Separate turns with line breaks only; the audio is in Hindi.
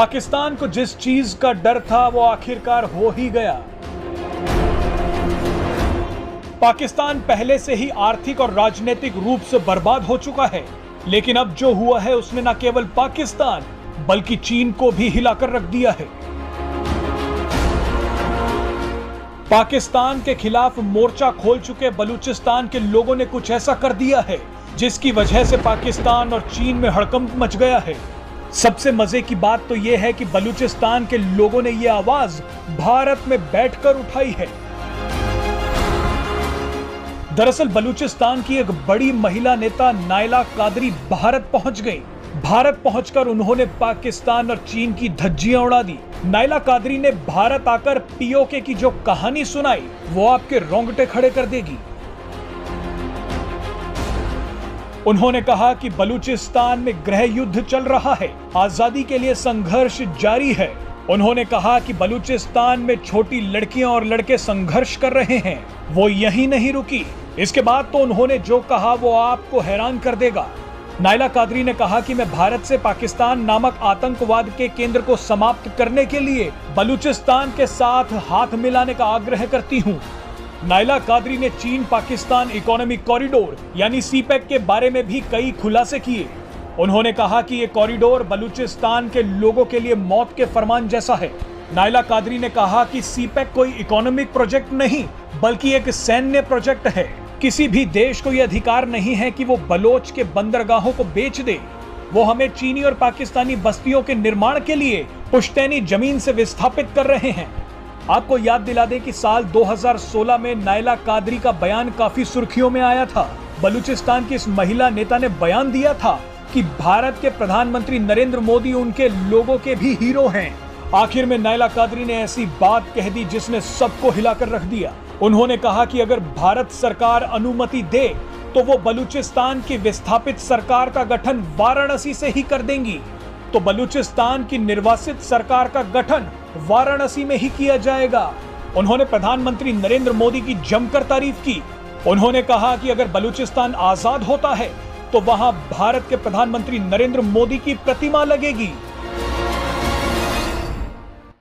पाकिस्तान को जिस चीज का डर था वो आखिरकार हो ही गया। पाकिस्तान पहले से ही आर्थिक और राजनीतिक रूप से बर्बाद हो चुका है, लेकिन अब जो हुआ है उसने न केवल पाकिस्तान बल्कि चीन को भी हिलाकर रख दिया है। पाकिस्तान के खिलाफ मोर्चा खोल चुके बलूचिस्तान के लोगों ने कुछ ऐसा कर दिया है जिसकी वजह से पाकिस्तान और चीन में हड़कंप मच गया है। सबसे मजे की बात तो यह है कि बलूचिस्तान के लोगों ने यह आवाज भारत में बैठकर उठाई है। दरअसल बलूचिस्तान की एक बड़ी महिला नेता नायला कादरी भारत पहुंच गई। भारत पहुंचकर उन्होंने पाकिस्तान और चीन की धज्जियां उड़ा दी। नायला कादरी ने भारत आकर पीओके की जो कहानी सुनाई वो आपके रोंगटे खड़े कर देगी। उन्होंने कहा कि बलूचिस्तान में गृह युद्ध चल रहा है, आजादी के लिए संघर्ष जारी है। उन्होंने कहा कि बलूचिस्तान में छोटी लड़कियां और लड़के संघर्ष कर रहे हैं, वो यहीं नहीं रुकी। इसके बाद तो उन्होंने जो कहा वो आपको हैरान कर देगा। नायला कादरी ने कहा कि मैं भारत से पाकिस्तान नामक आतंकवाद के केंद्र को समाप्त करने के लिए बलूचिस्तान के साथ हाथ मिलाने का आग्रह करती हूं। नायला कादरी ने चीन पाकिस्तान इकोनॉमिक कॉरिडोर यानी सीपेक के बारे में भी कई खुलासे किए। उन्होंने कहा कि ये कॉरिडोर बलूचिस्तान के लोगों के लिए मौत के फरमान जैसा है। नायला कादरी ने कहा कि सीपेक कोई इकोनॉमिक प्रोजेक्ट नहीं बल्कि एक सैन्य प्रोजेक्ट है। किसी भी देश को यह अधिकार नहीं है कि वो बलोच के बंदरगाहों को बेच दे। वो हमें चीनी और पाकिस्तानी बस्तियों के निर्माण के लिए पुश्तैनी जमीन से विस्थापित कर रहे हैं। आपको याद दिला दें कि साल 2016 में नायला कादरी का बयान काफी सुर्खियों में आया था। बलूचिस्तान की इस महिला नेता ने बयान दिया था कि भारत के प्रधानमंत्री नरेंद्र मोदी उनके लोगों के भी हीरो हैं। आखिर में नायला कादरी ने ऐसी बात कह दी जिसने सबको हिलाकर रख दिया। उन्होंने कहा कि अगर भारत सरकार अनुमति दे तो वो बलूचिस्तान की विस्थापित सरकार का गठन वाराणसी से ही कर देंगी। तो बलूचिस्तान की निर्वासित सरकार का गठन वाराणसी में ही किया जाएगा। उन्होंने प्रधानमंत्री नरेंद्र मोदी की जमकर तारीफ की। उन्होंने कहा कि अगर बलूचिस्तान आजाद होता है तो वहां भारत के प्रधानमंत्री नरेंद्र मोदी की प्रतिमा लगेगी।